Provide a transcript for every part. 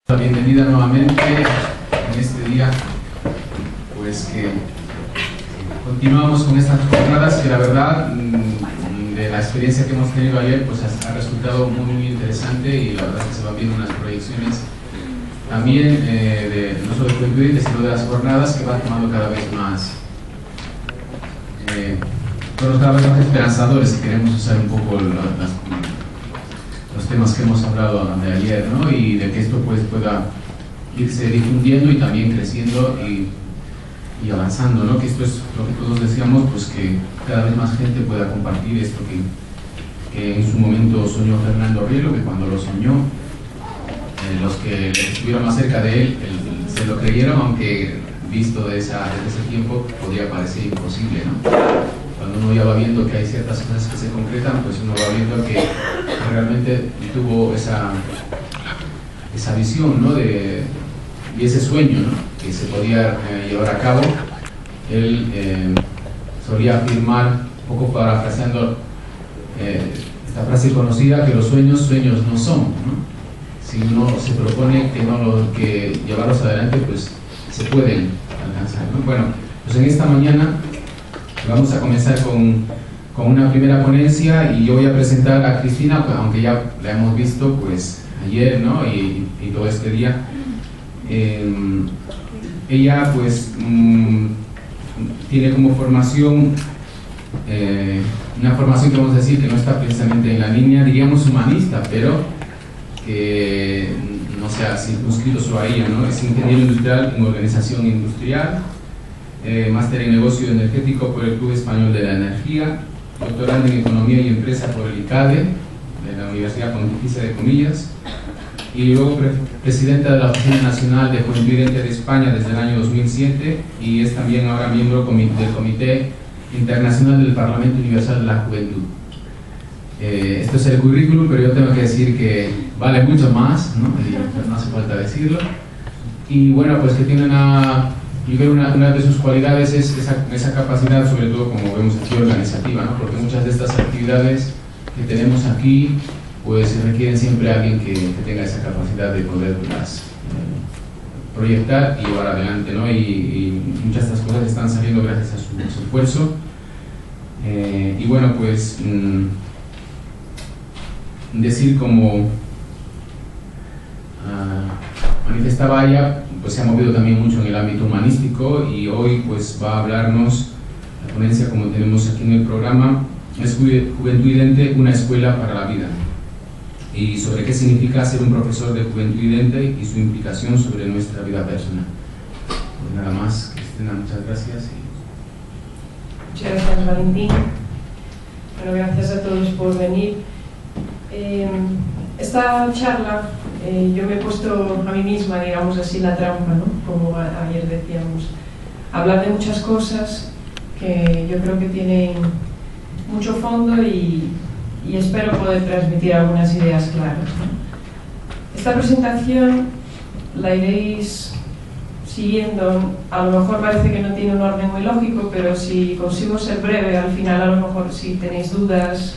La bienvenida nuevamente en este día, pues que continuamos con estas jornadas que la verdad de la experiencia que hemos tenido ayer pues ha resultado muy interesante, y la verdad es que se van viendo unas proyecciones también no solo de Juventud, sino de las jornadas que van tomando cada vez más cada vez más esperanzadores, si queremos usar un poco los temas que hemos hablado de ayer, ¿no? Y de que esto pues pueda irse difundiendo y también creciendo y avanzando, ¿no? Que esto es lo que todos decíamos, pues que cada vez más gente pueda compartir esto que en su momento soñó Fernando Rielo, que cuando lo soñó, los que estuvieron más cerca de él se lo creyeron, aunque visto desde ese tiempo podría parecer imposible, ¿no? Cuando uno ya va viendo que hay ciertas cosas que se concretan, pues uno va viendo que realmente tuvo esa visión, ¿no? Y ese sueño, ¿no? Que se podía llevar a cabo. Él solía afirmar, un poco parafraseando esta frase conocida, que los sueños no son, ¿no? Si uno se propone que llevarlos adelante, pues se pueden alcanzar, ¿no? Bueno, pues en esta mañana vamos a comenzar con una primera ponencia, y yo voy a presentar a Cristina, pues, aunque ya la hemos visto pues ayer, ¿no? y todo este día. Ella pues tiene como formación una formación que vamos a decir que no está precisamente en la línea, diríamos, humanista, pero que no se ha circunscrito solo a ella, ¿no? Es ingeniero industrial en organización industrial, máster en negocio energético por el Club Español de la Energía, doctorando en economía y empresa por el ICADE de la Universidad Pontificia de Comillas, y luego presidenta de la Oficina Nacional de Juventud Idente de España desde el año 2007, y es también ahora miembro del Comité Internacional del Parlamento Universal de la Juventud. Esto es el currículum, pero yo tengo que decir que vale mucho más, ¿no? No hace falta decirlo. Y bueno, pues que tiene una de sus cualidades es esa capacidad, sobre todo como vemos aquí, organizativa, ¿no? Porque muchas de estas actividades que tenemos aquí pues requieren siempre a alguien que tenga esa capacidad de poderlas proyectar y llevar adelante, ¿no? Y muchas de estas cosas están saliendo gracias a su esfuerzo. Y bueno, pues decir, como manifestaba ella, pues se ha movido también mucho en el ámbito humanístico, y hoy pues va a hablarnos la ponencia, como tenemos aquí en el programa, es Juventud Idente, una escuela para la vida, y sobre qué significa ser un profesor de Juventud Idente y su implicación sobre nuestra vida personal. Pues nada más, Cristina, muchas gracias. Muchas gracias, Valentín. Bueno, gracias a todos por venir. Esta charla, yo me he puesto a mí misma, digamos así, la trampa, ¿no? Como ayer decíamos, hablar de muchas cosas que yo creo que tienen mucho fondo, y espero poder transmitir algunas ideas claras, ¿no? Esta presentación la iréis siguiendo. A lo mejor parece que no tiene un orden muy lógico, pero si consigo ser breve, al final a lo mejor si tenéis dudas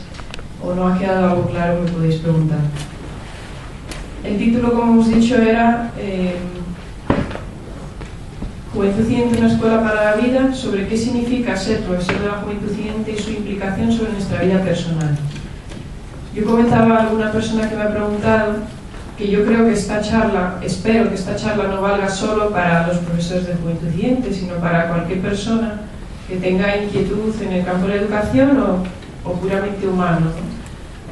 o no ha quedado algo claro, me podéis preguntar. El título, como hemos dicho, era Juventud Idente, una escuela para la vida, sobre qué significa ser profesor de la Juventud Idente y su implicación sobre nuestra vida personal. Yo comentaba a alguna persona que me ha preguntado que yo creo que espero que esta charla no valga solo para los profesores de Juventud Idente, sino para cualquier persona que tenga inquietud en el campo de la educación o puramente humano, ¿no?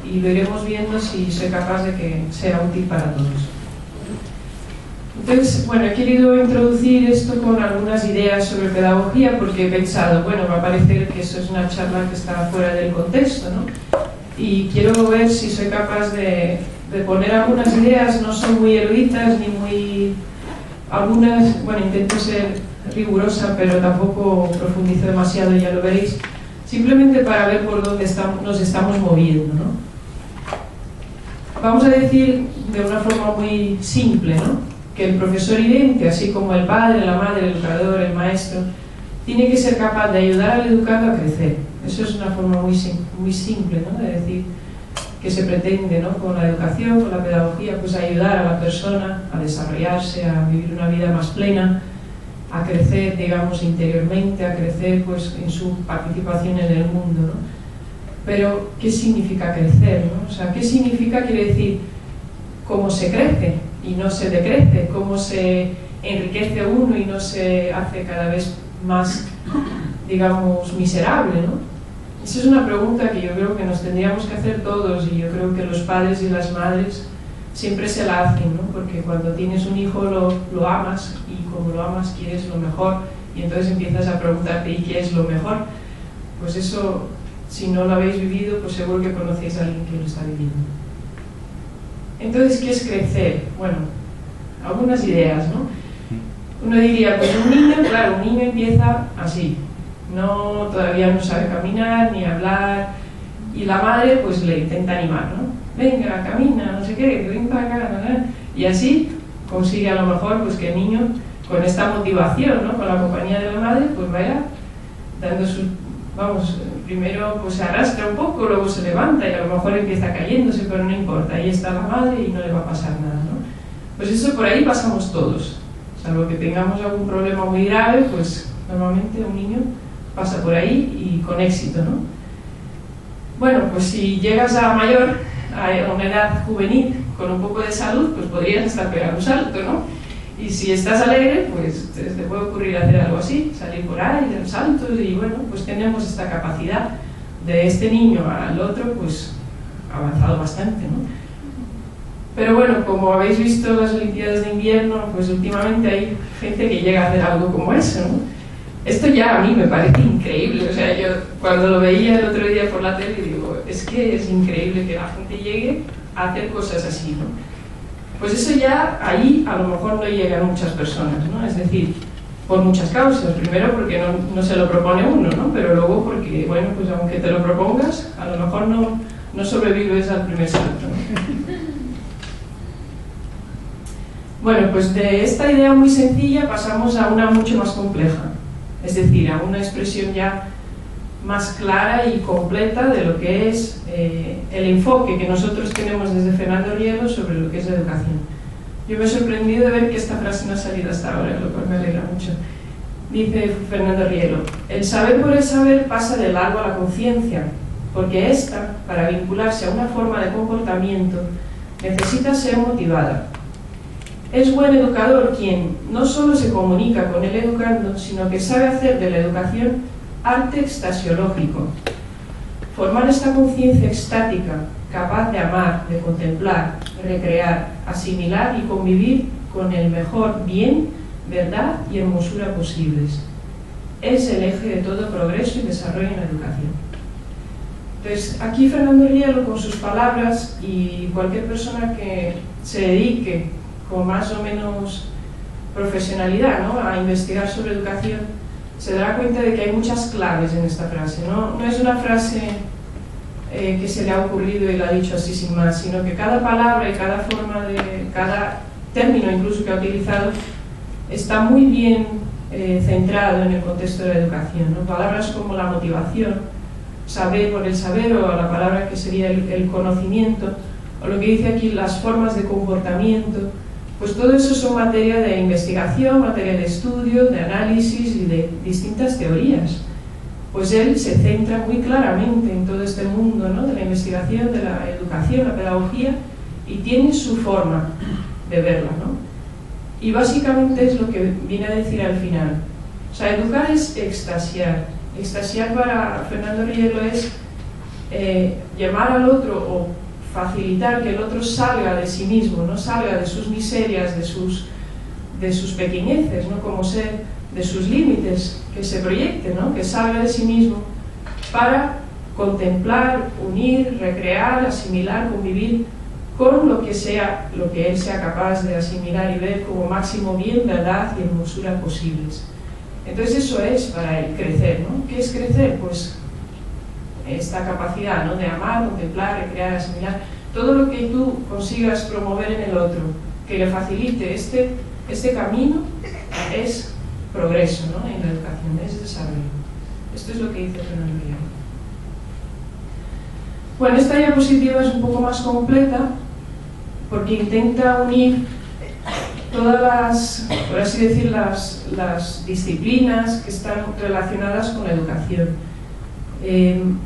Y lo iremos viendo si soy capaz de que sea útil para todos. Entonces, bueno, he querido introducir esto con algunas ideas sobre pedagogía, porque he pensado, bueno, va a parecer que esto es una charla que está fuera del contexto, ¿no? Y quiero ver si soy capaz de poner algunas ideas. No son muy eruditas ni muy... Algunas, bueno, intento ser rigurosa, pero tampoco profundizo demasiado, ya lo veréis. Simplemente para ver por dónde nos estamos moviendo, ¿no? Vamos a decir de una forma muy simple, ¿no? Que el profesor idente, así como el padre, la madre, el educador, el maestro, tiene que ser capaz de ayudar al educando a crecer. Eso es una forma muy simple, ¿no? De decir, que se pretende, ¿no?, con la educación, con la pedagogía, pues ayudar a la persona a desarrollarse, a vivir una vida más plena, a crecer, digamos, interiormente, a crecer pues en su participación en el mundo, ¿no? Pero, ¿qué significa crecer, ¿no? O sea, ¿qué significa? Quiere decir, cómo se crece y no se decrece, cómo se enriquece uno y no se hace cada vez más, digamos, miserable, ¿no? Esa es una pregunta que yo creo que nos tendríamos que hacer todos, y yo creo que los padres y las madres siempre se la hacen, ¿no? Porque cuando tienes un hijo lo amas, y como lo amas quieres lo mejor, y entonces empiezas a preguntarte, ¿y qué es lo mejor? Pues eso, si no lo habéis vivido, pues seguro que conocéis a alguien que lo está viviendo. Entonces, ¿qué es crecer? Bueno, algunas ideas, ¿no? Uno diría, pues un niño, claro, un niño empieza así, todavía no sabe caminar ni hablar, y la madre pues le intenta animar, ¿no? Venga, camina, no sé qué, ven para acá, ¿no? Y así consigue a lo mejor pues que el niño, con esta motivación, ¿no?, con la compañía de la madre, pues vaya dando primero pues se arrastra un poco, luego se levanta y a lo mejor empieza cayéndose, pero no importa, ahí está la madre y no le va a pasar nada, ¿no? Pues eso, por ahí pasamos todos, salvo que tengamos algún problema muy grave, pues normalmente un niño pasa por ahí y con éxito, ¿no? Bueno, pues si llegas a mayor, a una edad juvenil, con un poco de salud, pues podrías estar pegando un salto, ¿no? Y si estás alegre, pues te puede ocurrir hacer algo así, salir por ahí, dar saltos, y bueno, pues tenemos esta capacidad de este niño al otro, pues avanzado bastante, ¿no? Pero bueno, como habéis visto las Olimpiadas de invierno, pues últimamente hay gente que llega a hacer algo como eso, ¿no? Esto ya a mí me parece increíble, o sea, yo cuando lo veía el otro día por la tele digo, es que es increíble que la gente llegue a hacer cosas así, ¿no? Pues eso ya, ahí a lo mejor no llegan muchas personas, ¿no? Es decir, por muchas causas. Primero porque no se lo propone uno, ¿no? Pero luego porque, bueno, pues aunque te lo propongas, a lo mejor no sobrevives al primer salto, ¿no? Bueno, pues de esta idea muy sencilla pasamos a una mucho más compleja. Es decir, a una expresión ya más clara y completa de lo que es el enfoque que nosotros tenemos desde Fernando Rielo sobre lo que es la educación. Yo me he sorprendido de ver que esta frase no ha salido hasta ahora, lo cual me alegra mucho. Dice Fernando Rielo, el saber por el saber pasa del algo a la conciencia, porque ésta, para vincularse a una forma de comportamiento, necesita ser motivada. Es buen educador quien no solo se comunica con el educando, sino que sabe hacer de la educación arte extasiológico. Formar esta conciencia extática, capaz de amar, de contemplar, recrear, asimilar y convivir con el mejor bien, verdad y hermosura posibles. Es el eje de todo progreso y desarrollo en la educación. Entonces, aquí Fernando Rielo, con sus palabras, y cualquier persona que se dedique con más o menos profesionalidad, ¿no?, a investigar sobre educación, se dará cuenta de que hay muchas claves en esta frase. No es una frase que se le ha ocurrido y la ha dicho así sin más, sino que cada palabra y cada forma cada término incluso que ha utilizado está muy bien centrado en el contexto de la educación, ¿no? Palabras como la motivación, saber por el saber, o la palabra que sería el conocimiento, o lo que dice aquí, las formas de comportamiento. Pues todo eso son materia de investigación, materia de estudio, de análisis y de distintas teorías. Pues él se centra muy claramente en todo este mundo, ¿no?, de la investigación, de la educación, la pedagogía, y tiene su forma de verla, ¿no? Y básicamente es lo que viene a decir al final. O sea, educar es extasiar. Extasiar para Fernando Rielo es llevar al otro o facilitar que el otro salga de sí mismo, no salga de sus miserias, de sus pequeñeces, ¿no?, como ser, de sus límites, que se proyecte, ¿no?, que salga de sí mismo para contemplar, unir, recrear, asimilar, convivir con lo que él sea capaz de asimilar y ver como máximo bien, verdad y hermosura posibles. Entonces eso es para él crecer, ¿no? ¿Qué es crecer? Pues esta capacidad, ¿no?, de amar, contemplar, recrear, asimilar, todo lo que tú consigas promover en el otro, que le facilite este camino, es progreso, ¿no?, en la educación, es desarrollo. Esto es lo que dice Fernando Rielo. Bueno, esta diapositiva es un poco más completa porque intenta unir todas las, por así decir, las disciplinas que están relacionadas con la educación.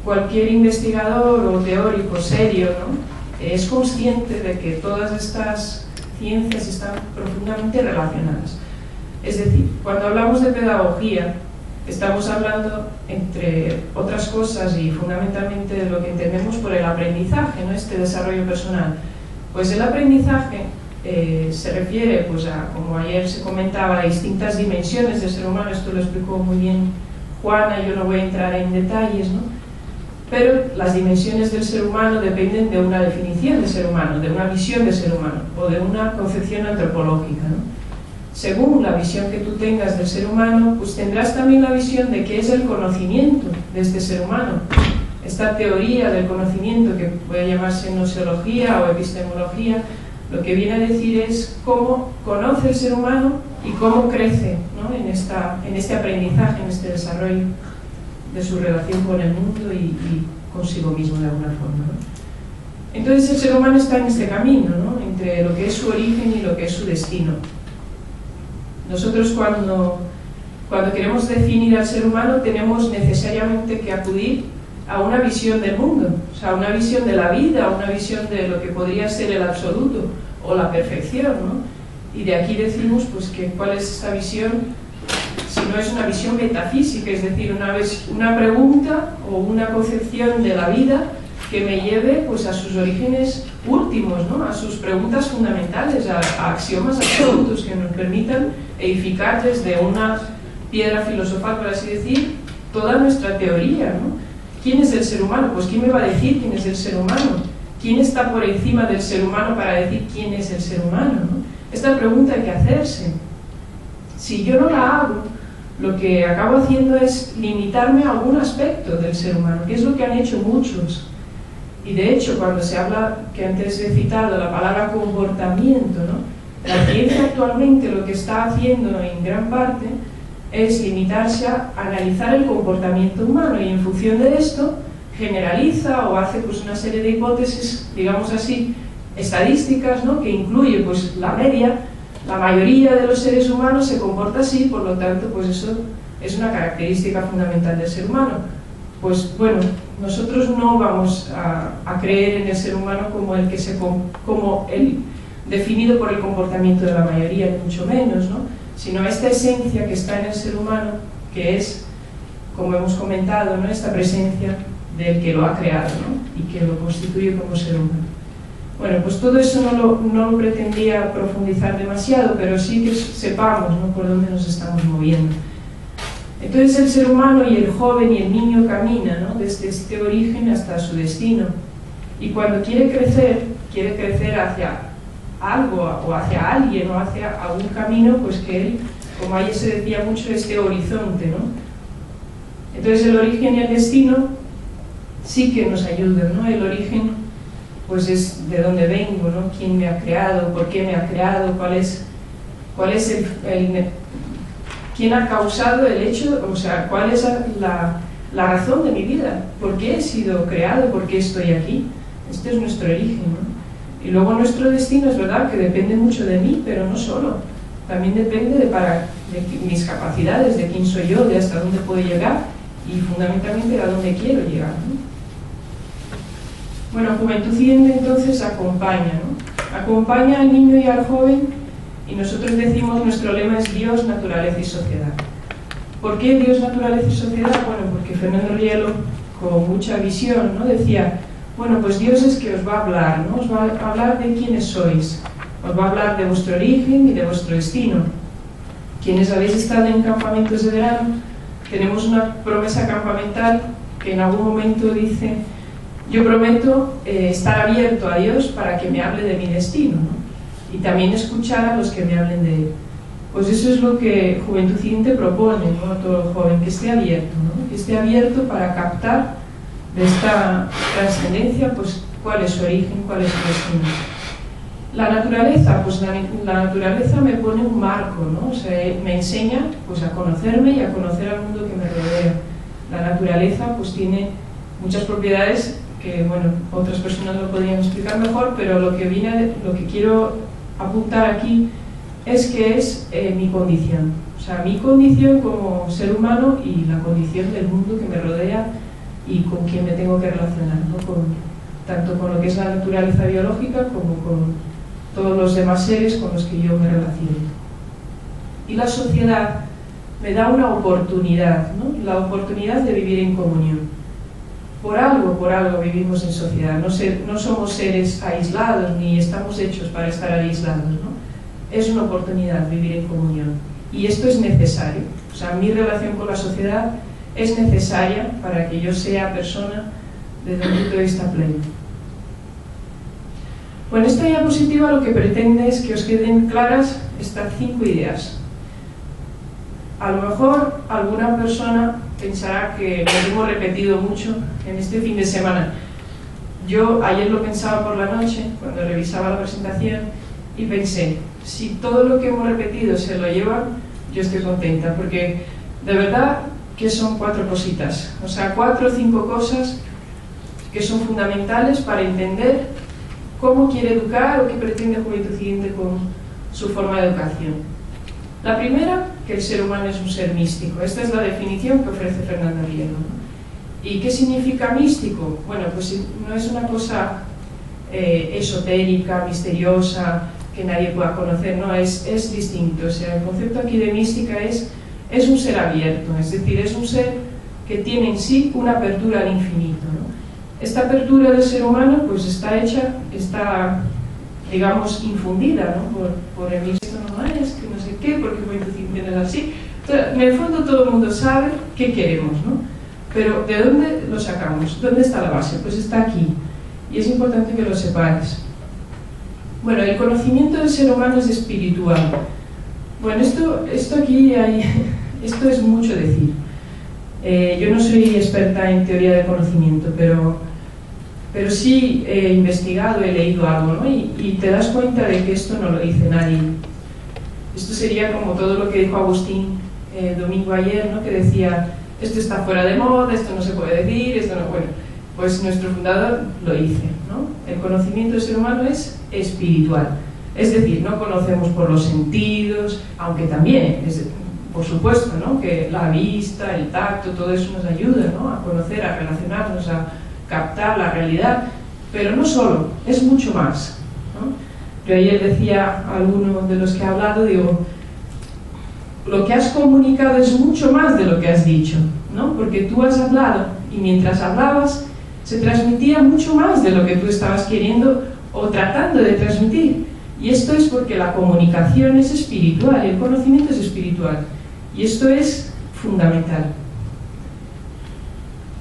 Cualquier investigador o teórico serio, ¿no?, es consciente de que todas estas ciencias están profundamente relacionadas. Es decir, cuando hablamos de pedagogía, estamos hablando, entre otras cosas y fundamentalmente, de lo que entendemos por el aprendizaje, ¿no?, este desarrollo personal. Pues el aprendizaje se refiere, pues como ayer se comentaba, a distintas dimensiones del ser humano. Esto lo explicó muy bien Juana, yo no voy a entrar en detalles, ¿no? Pero las dimensiones del ser humano dependen de una definición del ser humano, de una visión del ser humano o de una concepción antropológica, ¿no? Según la visión que tú tengas del ser humano, pues tendrás también la visión de qué es el conocimiento de este ser humano. Esta teoría del conocimiento, que puede llamarse gnoseología o epistemología, lo que viene a decir es cómo conoce el ser humano y cómo crece, ¿no?, en este aprendizaje, en este desarrollo de su relación con el mundo y consigo mismo, de alguna forma, ¿no? Entonces el ser humano está en este camino, ¿no?, entre lo que es su origen y lo que es su destino. Nosotros cuando queremos definir al ser humano tenemos necesariamente que acudir a una visión del mundo, o sea, una visión de la vida, una visión de lo que podría ser el absoluto o la perfección, ¿no? Y de aquí decimos, pues, que cuál es esta visión, si no es una visión metafísica, es decir, una pregunta o una concepción de la vida que me lleve, pues, a sus orígenes últimos, ¿no?, a sus preguntas fundamentales, a axiomas absolutos que nos permitan edificar desde una piedra filosofal, por así decir, toda nuestra teoría, ¿no? ¿Quién es el ser humano? Pues ¿quién me va a decir quién es el ser humano? ¿Quién está por encima del ser humano para decir quién es el ser humano, ¿no? Esta pregunta hay que hacerse. Si yo no la hago, lo que acabo haciendo es limitarme a algún aspecto del ser humano, que es lo que han hecho muchos. Y de hecho, cuando se habla, que antes he citado la palabra comportamiento, ¿no?, la ciencia actualmente lo que está haciendo en gran parte es limitarse a analizar el comportamiento humano y en función de esto generaliza o hace, pues, una serie de hipótesis, digamos así, estadísticas, ¿no?, que incluye, pues, la media. La mayoría de los seres humanos se comporta así, por lo tanto, pues eso es una característica fundamental del ser humano. Pues bueno, nosotros no vamos a creer en el ser humano como el definido por el comportamiento de la mayoría, ni mucho menos, ¿no?, sino esta esencia que está en el ser humano, que es, como hemos comentado, ¿no?, esta presencia del que lo ha creado, ¿no?, y que lo constituye como ser humano. Bueno, pues todo eso no lo pretendía profundizar demasiado, pero sí que sepamos, ¿no?, por dónde nos estamos moviendo. Entonces el ser humano y el joven y el niño caminan, ¿no?, desde este origen hasta su destino. Y cuando quiere crecer hacia algo o hacia alguien o hacia algún camino, pues que él, como ayer se decía mucho, este horizonte, ¿no? Entonces el origen y el destino sí que nos ayudan, ¿no? El origen, pues, es de dónde vengo, ¿no?, quién me ha creado, por qué me ha creado, cuál es quién ha causado el hecho, o sea, cuál es la razón de mi vida, por qué he sido creado, por qué estoy aquí. Este es nuestro origen, ¿no? Y luego nuestro destino, es verdad que depende mucho de mí, pero no solo, también depende de mis capacidades, de quién soy yo, de hasta dónde puedo llegar y fundamentalmente a dónde quiero llegar, ¿no? Bueno, Juventud Siguiente entonces acompaña, ¿no? Acompaña al niño y al joven, y nosotros decimos, nuestro lema es Dios, naturaleza y sociedad. ¿Por qué Dios, naturaleza y sociedad? Bueno, porque Fernando Rielo, con mucha visión, ¿no?, decía, bueno, pues Dios es que os va a hablar, ¿no?, os va a hablar de quiénes sois, os va a hablar de vuestro origen y de vuestro destino. Quienes habéis estado en campamentos de verano, tenemos una promesa campamental que en algún momento dice, yo prometo estar abierto a Dios para que me hable de mi destino, ¿no?, y también escuchar a los que me hablen de él. Pues eso es lo que Juventud Siguiente propone, ¿no?, a todo el joven, que esté abierto, ¿no?, que esté abierto para captar de esta trascendencia, pues, cuál es su origen, cuál es su destino. La naturaleza, pues la naturaleza me pone un marco, ¿no?, o sea, me enseña, pues, a conocerme y a conocer al mundo que me rodea. La naturaleza, pues, tiene muchas propiedades que bueno, otras personas lo podrían explicar mejor, pero lo que quiero apuntar aquí es que es mi condición. O sea, mi condición como ser humano y la condición del mundo que me rodea y con quien me tengo que relacionar, ¿no? Tanto con lo que es la naturaleza biológica como con todos los demás seres con los que yo me relaciono. Y la sociedad me da una oportunidad, ¿no? La oportunidad de vivir en comunión. Por algo vivimos en sociedad. No somos seres aislados ni estamos hechos para estar aislados, ¿no? Es una oportunidad vivir en comunión. Y esto es necesario. O sea, mi relación con la sociedad es necesaria para que yo sea persona desde un punto de vista pleno. Bueno, esta diapositiva lo que pretende es que os queden claras estas 5 ideas. A lo mejor alguna persona pensará que lo hemos repetido mucho en este fin de semana. Yo ayer lo pensaba por la noche, cuando revisaba la presentación, y pensé, si todo lo que hemos repetido se lo llevan, yo estoy contenta, porque de verdad que son 4 cositas, o sea, 4 o 5 cosas que son fundamentales para entender cómo quiere educar o qué pretende Juventud Siguiente con su forma de educación. La primera, que el ser humano es un ser místico. Esta es la definición que ofrece Fernando Rielo, ¿no? ¿Y qué significa místico? Bueno, pues no es una cosa esotérica, misteriosa, que nadie pueda conocer, no, es distinto. O sea, el concepto aquí de mística es un ser abierto, es decir, es un ser que tiene en sí una apertura al infinito, ¿no? Esta apertura del ser humano pues está, digamos, infundida, ¿no? por el místico, no es que no sé qué, porque Juventud Siguiente es así. Entonces, en el fondo todo el mundo sabe qué queremos, ¿no? Pero ¿de dónde lo sacamos? ¿Dónde está la base? Pues está aquí, y es importante que lo sepáis. Bueno, el conocimiento del ser humano es espiritual. Bueno, esto es mucho decir. Yo no soy experta en teoría del conocimiento, pero sí he investigado, he leído algo, ¿no? Y te das cuenta de que esto no lo dice nadie. Esto sería como todo lo que dijo Agustín domingo ayer, ¿no? Que decía, esto está fuera de moda, esto no se puede decir, esto no... Bueno, pues nuestro fundador lo dice, ¿no? El conocimiento del ser humano es espiritual. Es decir, no conocemos por los sentidos, aunque también, por supuesto, ¿no? Que la vista, el tacto, todo eso nos ayuda, ¿no? A conocer, a relacionarnos, a captar la realidad, pero no solo, es mucho más, ¿no? Yo ayer decía a alguno de los que ha hablado, digo, lo que has comunicado es mucho más de lo que has dicho, ¿no? Porque tú has hablado y mientras hablabas se transmitía mucho más de lo que tú estabas queriendo o tratando de transmitir. Y esto es porque la comunicación es espiritual y el conocimiento es espiritual. Y esto es fundamental.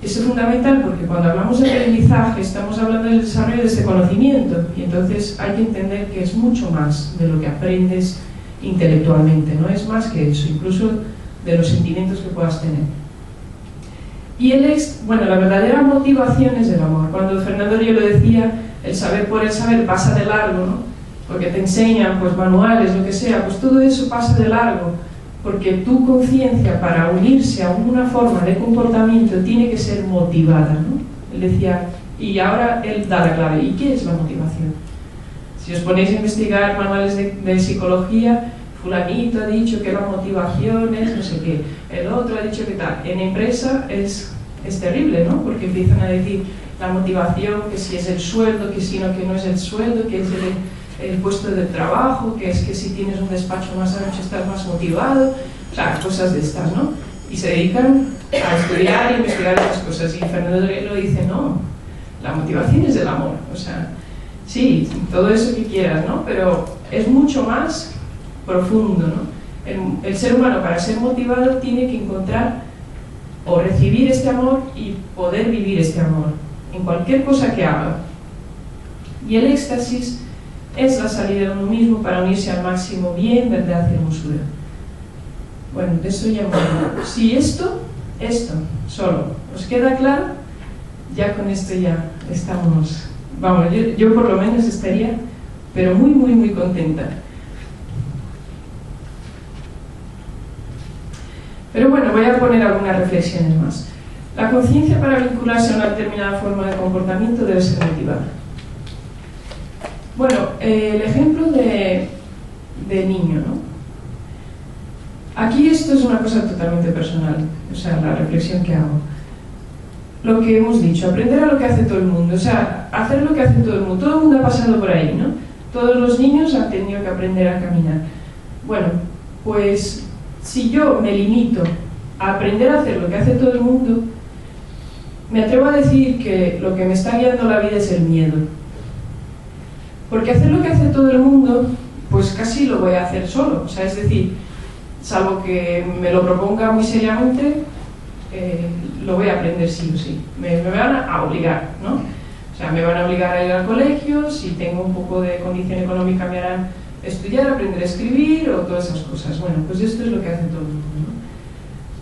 Es fundamental porque cuando hablamos de aprendizaje estamos hablando del desarrollo de este conocimiento y entonces hay que entender que es mucho más de lo que aprendes intelectualmente, no es más que eso, incluso de los sentimientos que puedas tener. Y la verdadera motivación es el amor. Cuando Fernando Rielo decía, el saber por el saber pasa de largo, ¿no? Porque te enseñan pues manuales, lo que sea, pues todo eso pasa de largo, porque tu conciencia para unirse a una forma de comportamiento tiene que ser motivada, ¿no? Él decía, y ahora él da la clave, ¿y qué es la motivación? Si os ponéis a investigar manuales de psicología, fulanito ha dicho que la motivación es no sé qué, el otro ha dicho que tal. En empresa es terrible, ¿no? Porque empiezan a decir la motivación, que si es el sueldo, que si no, que no es el sueldo, que es el puesto de trabajo, que es que si tienes un despacho más ancho estás más motivado, o sea, cosas de estas, ¿no? Y se dedican a estudiar y investigar estas cosas. Y Fernando Rielo dice, no, la motivación es el amor, o sea, sí, todo eso que quieras, ¿no? Pero es mucho más profundo, ¿no? El ser humano, para ser motivado, tiene que encontrar o recibir este amor y poder vivir este amor en cualquier cosa que haga. Y el éxtasis es la salida de uno mismo para unirse al máximo bien, verdad y hermosura. Bueno, de eso ya hemos hablado. Si esto solo os queda claro, ya con esto ya estamos, vamos, yo por lo menos estaría, pero muy, muy, muy contenta. Pero bueno, voy a poner algunas reflexiones más. La conciencia para vincularse a una determinada forma de comportamiento debe ser motivada. Bueno, el ejemplo de niño, ¿no? Aquí esto es una cosa totalmente personal, o sea, la reflexión que hago. Lo que hemos dicho, aprender a lo que hace todo el mundo, o sea, hacer lo que hace todo el mundo ha pasado por ahí, ¿no? Todos los niños han tenido que aprender a caminar. Bueno, pues si yo me limito a aprender a hacer lo que hace todo el mundo, me atrevo a decir que lo que me está guiando la vida es el miedo. Porque hacer lo que hace todo el mundo, pues casi lo voy a hacer solo, o sea, es decir, salvo que me lo proponga muy seriamente, lo voy a aprender sí o sí. Me van a obligar, ¿no? O sea, me van a obligar a ir al colegio, si tengo un poco de condición económica me harán estudiar, aprender a escribir o todas esas cosas. Bueno, pues esto es lo que hace todo el mundo, ¿no?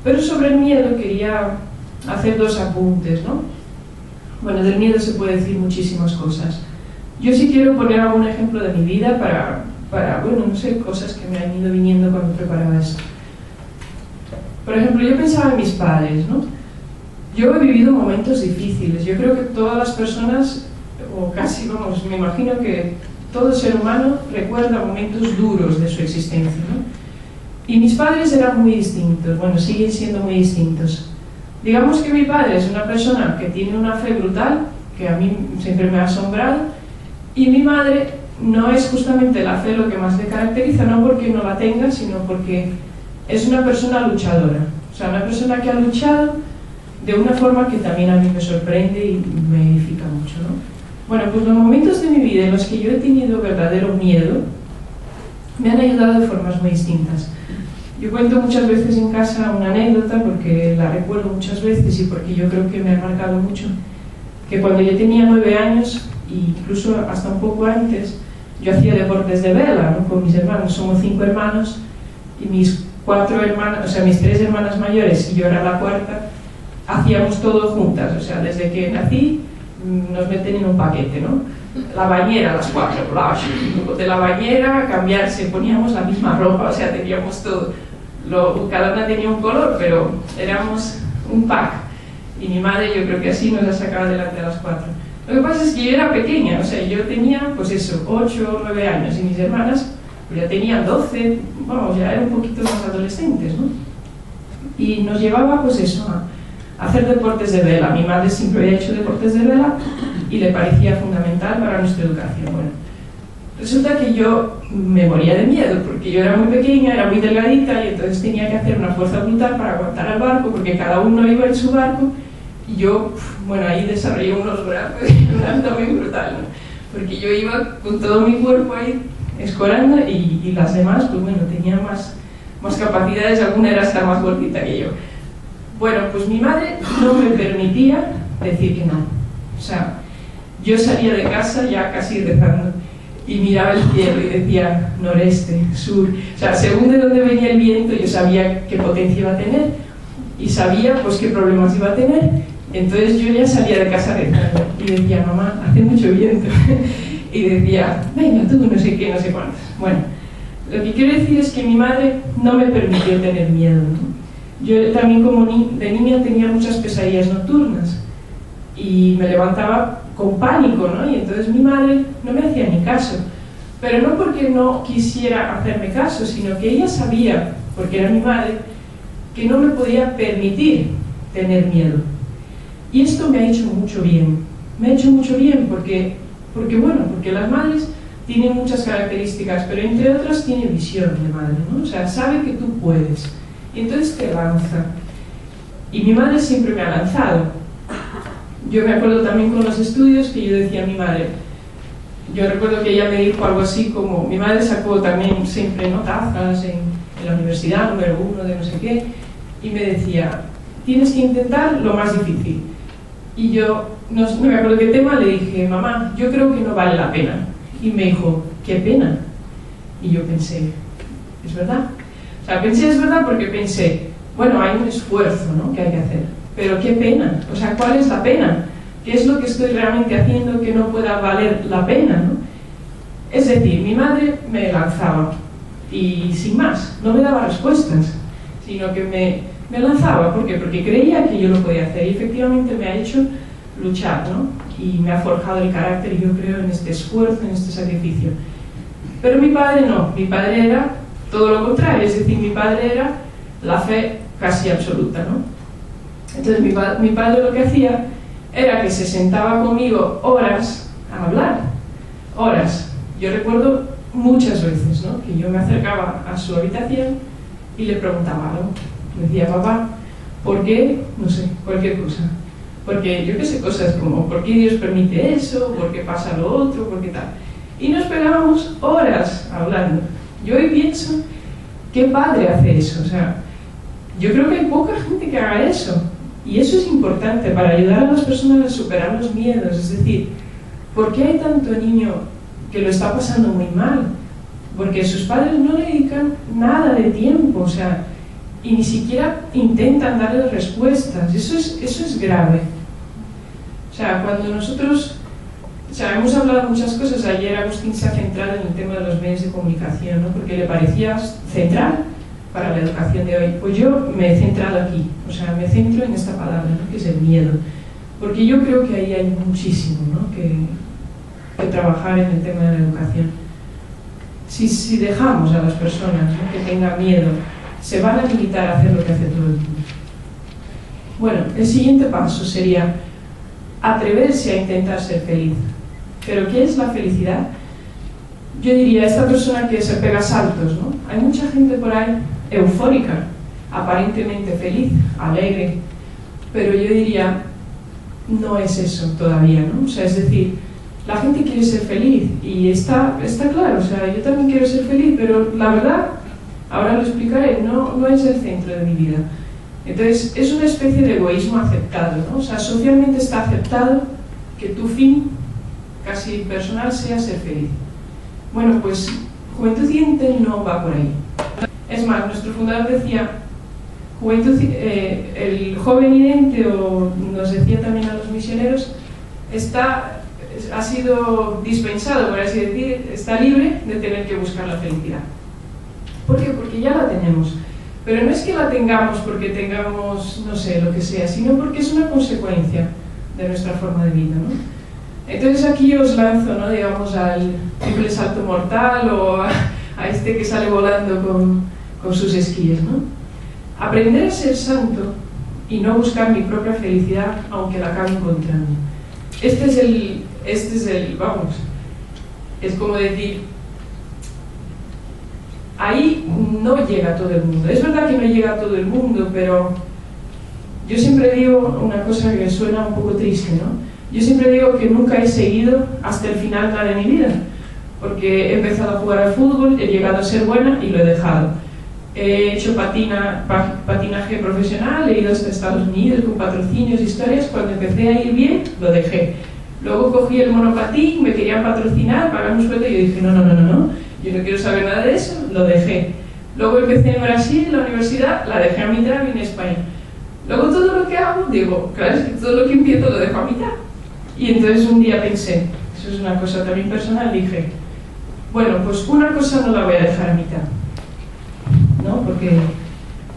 Pero sobre el miedo quería hacer dos apuntes, ¿no? Bueno, del miedo se puede decir muchísimas cosas. Yo sí quiero poner algún ejemplo de mi vida para bueno, no sé, cosas que me han ido viniendo cuando preparaba esto. Por ejemplo, yo pensaba en mis padres, ¿no? Yo he vivido momentos difíciles. Yo creo que todas las personas, o casi, vamos, me imagino que todo ser humano recuerda momentos duros de su existencia, ¿no? Y mis padres eran muy distintos, bueno, siguen siendo muy distintos. Digamos que mi padre es una persona que tiene una fe brutal, que a mí siempre me ha asombrado, y mi madre no es justamente la fe lo que más le caracteriza, no porque no la tenga, sino porque es una persona luchadora. O sea, una persona que ha luchado de una forma que también a mí me sorprende y me edifica mucho, ¿no? Bueno, pues los momentos de mi vida en los que yo he tenido verdadero miedo me han ayudado de formas muy distintas. Yo cuento muchas veces en casa una anécdota porque la recuerdo muchas veces y porque yo creo que me ha marcado mucho, que cuando yo tenía 9 años, e incluso hasta un poco antes, yo hacía deportes de vela, ¿no? Con mis hermanos. Somos 5 hermanos y mis 4 hermanas, o sea, mis 3 hermanas mayores y yo era la cuarta, hacíamos todo juntas, o sea, desde que nací nos meten en un paquete, ¿no? La bañera, las 4, de la bañera, cambiarse, poníamos la misma ropa, o sea, teníamos todo. Cada una tenía un color, pero éramos un pack. Y mi madre, yo creo que así nos ha sacado adelante a las 4. Lo que pasa es que yo era pequeña, o sea, yo tenía, pues eso, 8 o 9 años, y mis hermanas pues ya tenían 12, vamos, ya eran un poquito más adolescentes, ¿no? Y nos llevaba, pues eso, a hacer deportes de vela. Mi madre siempre había hecho deportes de vela y le parecía fundamental para nuestra educación. Bueno, resulta que yo me moría de miedo, porque yo era muy pequeña, era muy delgadita, y entonces tenía que hacer una fuerza brutal para aguantar al barco, porque cada uno iba en su barco, y yo, bueno, ahí desarrollé unos brazos y un abdomen brutal, ¿no? Porque yo iba con todo mi cuerpo ahí escorando y las demás, pues bueno, tenían más capacidades, alguna era hasta más gordita que yo. Bueno, pues mi madre no me permitía decir que no. O sea, yo salía de casa ya casi rezando y miraba el cielo y decía noreste, sur. O sea, según de dónde venía el viento, yo sabía qué potencia iba a tener y sabía pues qué problemas iba a tener. Entonces yo ya salía de casa rezando y decía, mamá, hace mucho viento. Y decía, venga tú, no sé qué, no sé cuántos. Bueno, lo que quiero decir es que mi madre no me permitió tener miedo, ¿no? Yo también como de niña tenía muchas pesadillas nocturnas y me levantaba con pánico, ¿no? Y entonces mi madre no me hacía ni caso, pero no porque no quisiera hacerme caso, sino que ella sabía, porque era mi madre, que no me podía permitir tener miedo. Y esto me ha hecho mucho bien. Me ha hecho mucho bien porque las madres tienen muchas características, pero entre otras tiene visión de madre, ¿no? O sea, sabe que tú puedes. Y entonces te lanza. Y mi madre siempre me ha lanzado. Yo me acuerdo también con los estudios que yo decía a mi madre, yo recuerdo que ella me dijo algo así como, mi madre sacó también siempre notazas en la universidad, número 1 de no sé qué, y me decía, tienes que intentar lo más difícil. Y yo, no me acuerdo qué tema, le dije, mamá, yo creo que no vale la pena. Y me dijo, qué pena. Y yo pensé, es verdad. O sea, pensé, es verdad, porque pensé, bueno, hay un esfuerzo, ¿no?, que hay que hacer, pero qué pena. O sea, ¿cuál es la pena? ¿Qué es lo que estoy realmente haciendo que no pueda valer la pena, ¿no? Es decir, mi madre me lanzaba y sin más, no me daba respuestas, sino que me lanzaba. ¿Por qué? Porque creía que yo lo podía hacer y efectivamente me ha hecho luchar, ¿no? Y me ha forjado el carácter, yo creo, en este esfuerzo, en este sacrificio. Pero mi padre no, mi padre era todo lo contrario, es decir, mi padre era la fe casi absoluta, ¿no? Entonces mi padre lo que hacía era que se sentaba conmigo horas a hablar, horas. Yo recuerdo muchas veces, ¿no?, que yo me acercaba a su habitación y le preguntaba algo. Me decía, papá, ¿por qué? No sé, cualquier cosa. Porque yo qué sé, cosas como, ¿por qué Dios permite eso? ¿Por qué pasa lo otro? ¿Por qué tal? Y nos pegábamos horas hablando. Yo hoy pienso, ¿qué padre hace eso? O sea, yo creo que hay poca gente que haga eso. Y eso es importante para ayudar a las personas a superar los miedos. Es decir, ¿por qué hay tanto niño que lo está pasando muy mal? Porque sus padres no le dedican nada de tiempo, o sea, y ni siquiera intentan darle respuestas. Eso es grave. O sea, cuando nosotros... O sea, hemos hablado muchas cosas. Ayer Agustín se ha centrado en el tema de los medios de comunicación, ¿no?, porque le parecía central para la educación de hoy. Pues yo me he centrado aquí, o sea, me centro en esta palabra, ¿no?, que es el miedo. Porque yo creo que ahí hay muchísimo, ¿no?, que trabajar en el tema de la educación. Si dejamos a las personas, ¿no?, que tengan miedo, se van a limitar a hacer lo que hace todo el mundo. Bueno, el siguiente paso sería atreverse a intentar ser feliz. ¿Pero qué es la felicidad? Yo diría, esta persona que se pega saltos, ¿no? Hay mucha gente por ahí eufórica, aparentemente feliz, alegre, pero yo diría, no es eso todavía, ¿no? O sea, es decir, la gente quiere ser feliz y está claro, o sea, yo también quiero ser feliz, pero la verdad, ahora lo explicaré, no es el centro de mi vida. Entonces, es una especie de egoísmo aceptado, ¿no? O sea, socialmente está aceptado que tu fin casi personal sea ser feliz. Bueno, pues Juventud Ciente no va por ahí. Es más, nuestro fundador decía, el joven idente, o nos decía también a los misioneros, ha sido dispensado, por así decir, está libre de tener que buscar la felicidad. ¿Por qué? Porque ya la tenemos. Pero no es que la tengamos porque tengamos, no sé, lo que sea, sino porque es una consecuencia de nuestra forma de vida, ¿no? Entonces aquí os lanzo, ¿no?, digamos, al triple salto mortal o a este que sale volando con sus esquíes, ¿no? Aprender a ser santo y no buscar mi propia felicidad aunque la acabe encontrando. Este es el, vamos, es como decir, ahí no llega todo el mundo. Es verdad que no llega a todo el mundo, pero yo siempre digo una cosa que suena un poco triste, ¿no? Yo siempre digo que nunca he seguido hasta el final nada de mi vida, porque he empezado a jugar al fútbol, he llegado a ser buena y lo he dejado. He hecho patinaje profesional, he ido hasta Estados Unidos con patrocinios, historias. Cuando empecé a ir bien, lo dejé. Luego cogí el monopatín, me querían patrocinar, pagar un sueldo y yo dije, no, yo no quiero saber nada de eso, lo dejé. Luego empecé en Brasil, en la universidad, la dejé a mitad y vine a España. Luego todo lo que hago, digo, claro, es que todo lo que empiezo lo dejo a mitad. Y entonces un día pensé, eso es una cosa también personal, dije, bueno, pues una cosa no la voy a dejar a mitad, ¿no? Porque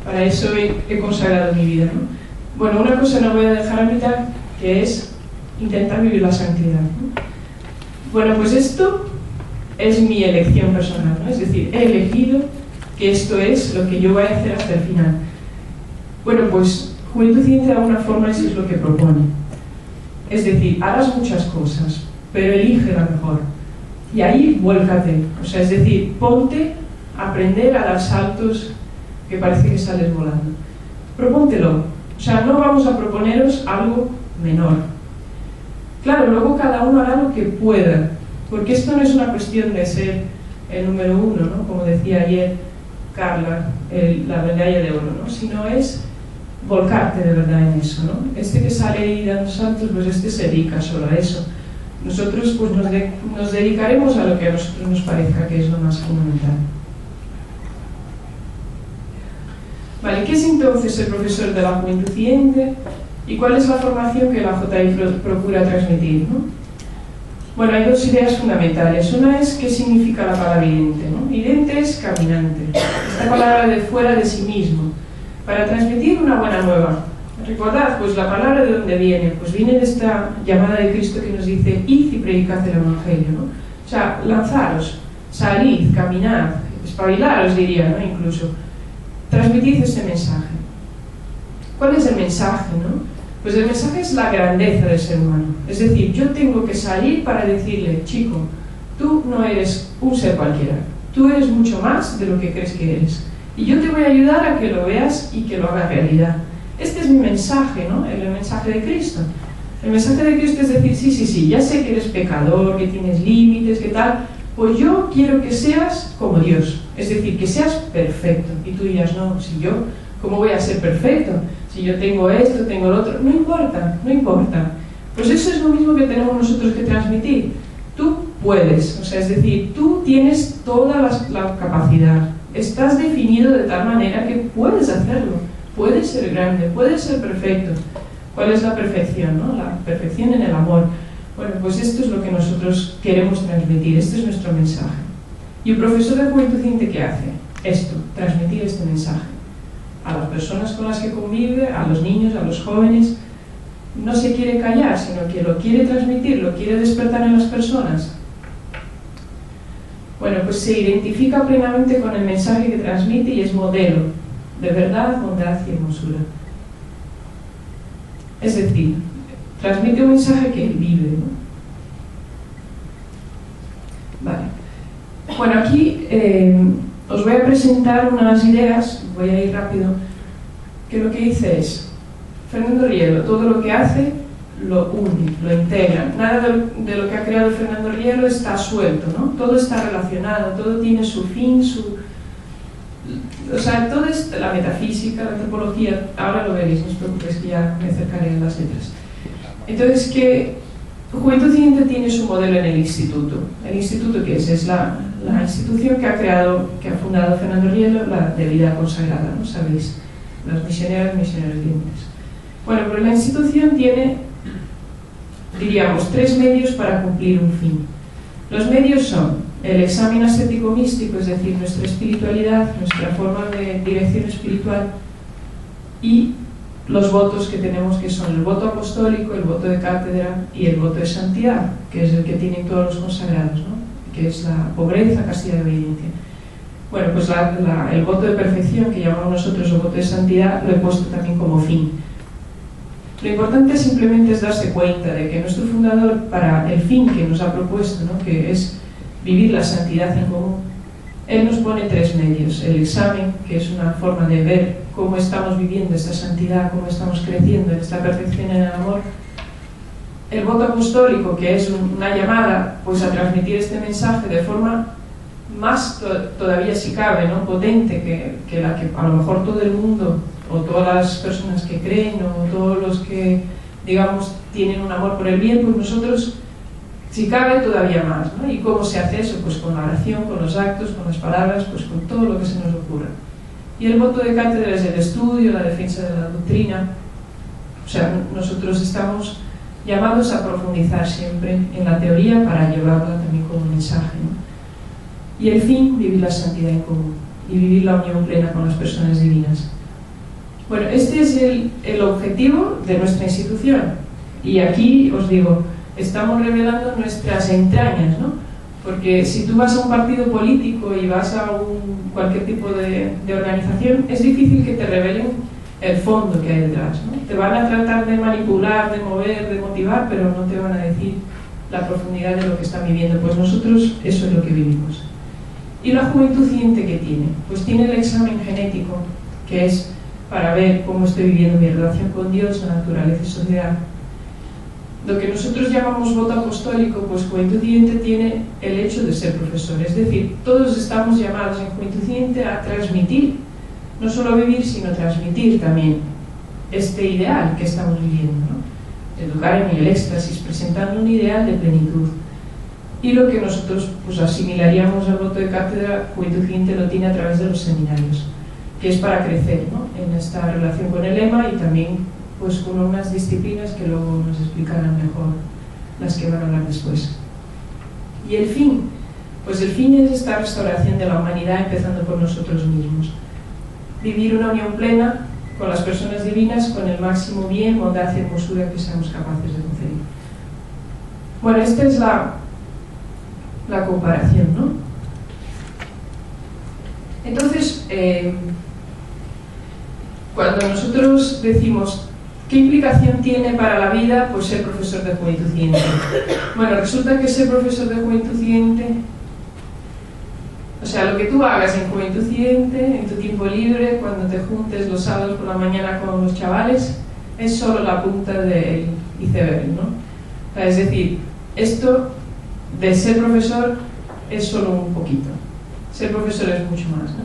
para eso he consagrado mi vida, ¿no? Bueno, una cosa no voy a dejar a mitad, que es intentar vivir la santidad, ¿no? Bueno, pues esto es mi elección personal, ¿no? Es decir, he elegido que esto es lo que yo voy a hacer hasta el final. Bueno, pues Juventud Ciente de alguna forma eso es lo que propone. Es decir, harás muchas cosas, pero elige la mejor. Y ahí vuélcate. O sea, es decir, ponte a aprender a dar saltos que parece que sales volando. Propóntelo. O sea, no vamos a proponeros algo menor. Claro, luego cada uno hará lo que pueda, porque esto no es una cuestión de ser el número uno, ¿no?, como decía ayer Carla, la medalla de oro, ¿no?, sino es volcarte de verdad en eso, ¿no? Este que sale ahí dando saltos, pues este se dedica solo a eso. Nosotros pues nos dedicaremos a lo que a nosotros nos parezca que es lo más fundamental. Vale, ¿qué es entonces el profesor de la Juventud Ciente? ¿Y cuál es la formación que la JI procura transmitir, ¿no? Bueno, hay dos ideas fundamentales. Una es qué significa la palabra idente, ¿no? Idente es caminante. Esta palabra de fuera de sí mismo. para transmitir una buena nueva. Recordad, pues la palabra de dónde viene, pues viene de esta llamada de Cristo que nos dice: id y predicad el Evangelio, ¿no? O sea, lanzaros, salid, caminad, espabilaros, diría, ¿no? Incluso, transmitid este mensaje. ¿Cuál es el mensaje, no? Pues el mensaje es la grandeza del ser humano. Es decir, yo tengo que salir para decirle: chico, tú no eres un ser cualquiera, tú eres mucho más de lo que crees que eres. Y yo te voy a ayudar a que lo veas y que lo hagas realidad. Este es mi mensaje, ¿no? El mensaje de Cristo. El mensaje de Cristo es decir: sí, ya sé que eres pecador, que tienes límites, que tal, pues yo quiero que seas como Dios. Es decir, que seas perfecto. Y tú dirás: no, si yo, ¿cómo voy a ser perfecto? Si yo tengo esto, tengo lo otro. No importa, no importa. Pues eso es lo mismo que tenemos nosotros que transmitir. Tú puedes, o sea, es decir, tú tienes toda la capacidad. Estás definido de tal manera que puedes hacerlo. Puedes ser grande, puedes ser perfecto. ¿Cuál es la perfección, no? La perfección en el amor. Bueno, pues esto es lo que nosotros queremos transmitir, este es nuestro mensaje. ¿Y un profesor de juventud ciente qué hace? Esto, transmitir este mensaje. A las personas con las que convive, a los niños, a los jóvenes. No se quiere callar, sino que lo quiere transmitir, lo quiere despertar en las personas. Bueno, pues se identifica plenamente con el mensaje que transmite y es modelo de verdad, bondad y hermosura. Es decir, transmite un mensaje que él vive, ¿no? Vale. Bueno, aquí os voy a presentar unas ideas, voy a ir rápido, que lo que dice es: Fernando Rielo, todo lo que hace lo une, lo integra. Nada de lo que ha creado Fernando Rielo está suelto, ¿no? Todo está relacionado, todo tiene su fin, o sea, todo es la metafísica, la antropología. Ahora lo veréis, no os preocupéis que ya me acercaré a las letras. Entonces, que Juventud Ciente tiene su modelo en el instituto. ¿El instituto qué es? Es la institución que ha fundado Fernando Rielo, la de vida consagrada, ¿no? Sabéis, los misioneros libres. Bueno, pues la institución tiene, diríamos, 3 medios para cumplir un fin. Los medios son el examen ascético místico, es decir, nuestra espiritualidad, nuestra forma de dirección espiritual, y los votos que tenemos, que son el voto apostólico, el voto de cátedra y el voto de santidad, que es el que tienen todos los consagrados, ¿no? Que es la pobreza, castidad y obediencia. Bueno, pues el voto de perfección, que llamamos nosotros el voto de santidad, lo he puesto también como fin. Lo importante simplemente es darse cuenta de que nuestro fundador, para el fin que nos ha propuesto, ¿no? Que es vivir la santidad en común, él nos pone 3 medios: el examen, que es una forma de ver cómo estamos viviendo esta santidad, cómo estamos creciendo en esta perfección en el amor; el voto apostólico, que es una llamada pues a transmitir este mensaje de forma más todavía, si cabe, ¿no? Potente que la que a lo mejor todo el mundo, o todas las personas que creen, o todos los que, digamos, tienen un amor por el bien, pues nosotros, si cabe, todavía más, ¿no? ¿Y cómo se hace eso? Pues con la oración, con los actos, con las palabras, pues con todo lo que se nos ocurra. Y el voto de cátedra es el estudio, la defensa de la doctrina. O sea, nosotros estamos llamados a profundizar siempre en la teoría para llevarla también como mensaje, ¿no? Y el fin, vivir la santidad en común y vivir la unión plena con las personas divinas. Bueno, este es el objetivo de nuestra institución. Y aquí os digo, estamos revelando nuestras entrañas, ¿no? Porque si tú vas a un partido político y vas a cualquier tipo de organización, es difícil que te revelen el fondo que hay detrás, ¿no? Te van a tratar de manipular, de mover, de motivar, pero no te van a decir la profundidad de lo que están viviendo. Pues nosotros eso es lo que vivimos. ¿Y la juventud ciente qué tiene? Pues tiene el examen genético, que es para ver cómo estoy viviendo mi relación con Dios, la naturaleza y sociedad. Lo que nosotros llamamos voto apostólico, pues Juventud Ciente tiene el hecho de ser profesor. Es decir, todos estamos llamados en Juventud Ciente a transmitir, no solo vivir, sino transmitir también este ideal que estamos viviendo, ¿no? Educar en el éxtasis, presentando un ideal de plenitud. Y lo que nosotros pues asimilaríamos al voto de cátedra, Juventud Ciente lo tiene a través de los seminarios, que es para crecer, ¿no? En esta relación con el lema y también pues con unas disciplinas que luego nos explicarán mejor las que van a hablar después. Y el fin, pues el fin es esta restauración de la humanidad empezando por nosotros mismos. Vivir una unión plena con las personas divinas con el máximo bien, bondad y hermosura que seamos capaces de concebir. Bueno, esta es la comparación, ¿no? Entonces, cuando nosotros decimos ¿qué implicación tiene para la vida pues ser profesor de juventud siguiente? Bueno, resulta que ser profesor de juventud siguiente, o sea, lo que tú hagas en juventud siguiente, en tu tiempo libre, cuando te juntes los sábados por la mañana con los chavales, es solo la punta del iceberg, ¿no? O sea, es decir, esto de ser profesor es solo un poquito. Ser profesor es mucho más, ¿no?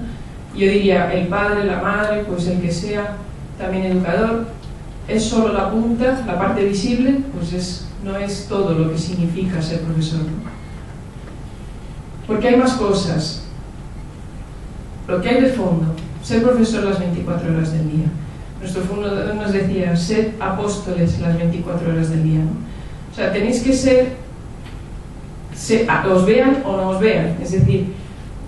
Yo diría, el padre, la madre, pues el que sea, también educador, es solo la punta, la parte visible, pues no es todo lo que significa ser profesor, ¿no? Porque hay más cosas. Lo que hay de fondo, ser profesor las 24 horas del día. Nuestro fundador nos decía, sed apóstoles las 24 horas del día, ¿no? O sea, tenéis que ser, os vean o no os vean. Es decir,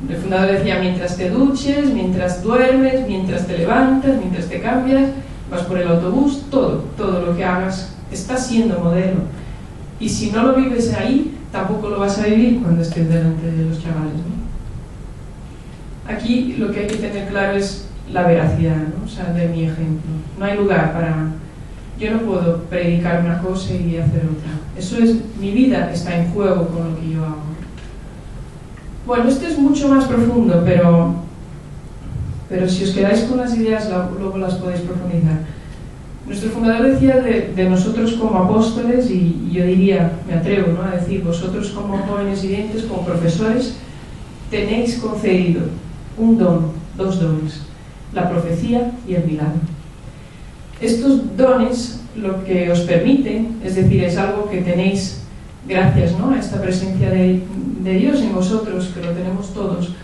el fundador decía, mientras te duches, mientras duermes, mientras te levantas, mientras te cambias, vas por el autobús, todo lo que hagas está siendo modelo. Y si no lo vives ahí, tampoco lo vas a vivir cuando estés delante de los chavales, ¿no? Aquí lo que hay que tener claro es la veracidad, ¿no? O sea, de mi ejemplo. No hay lugar para... Yo no puedo predicar una cosa y hacer otra. Eso es... Mi vida está en juego con lo que yo hago. Bueno, esto es mucho más profundo, pero si os quedáis con las ideas, luego las podéis profundizar. Nuestro fundador decía de nosotros como apóstoles, y yo diría, me atrevo, ¿no?, a decir, vosotros como jóvenes videntes, como profesores, tenéis concedido un don, dos dones, la profecía y el milagro. Estos dones lo que os permiten, es decir, es algo que tenéis gracias, ¿no?, a esta presencia de Dios en vosotros, que lo tenemos todos,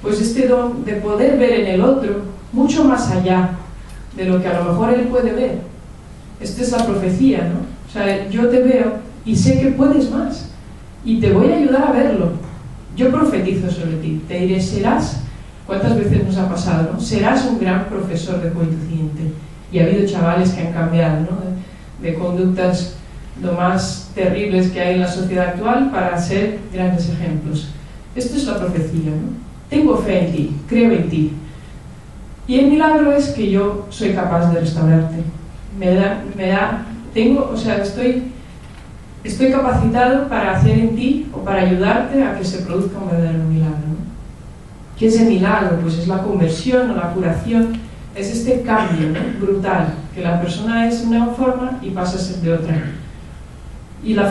pues este don de poder ver en el otro mucho más allá de lo que a lo mejor él puede ver. Esta es la profecía, ¿no? O sea, yo te veo y sé que puedes más y te voy a ayudar a verlo. Yo profetizo sobre ti, te diré, serás, ¿cuántas veces nos ha pasado, no? Serás un gran profesor de juventud siguiente. Y ha habido chavales que han cambiado, ¿no?, de conductas lo más terribles que hay en la sociedad actual para ser grandes ejemplos. Esto es la profecía, ¿no? Tengo fe en ti, creo en ti. Y el milagro es que yo soy capaz de restaurarte. Estoy capacitado para hacer en ti o para ayudarte a que se produzca un verdadero milagro, ¿no? ¿Qué es el milagro? Pues es la conversión o la curación, es este cambio, ¿no?, brutal, que la persona es de una forma y pasa a ser de otra. Y la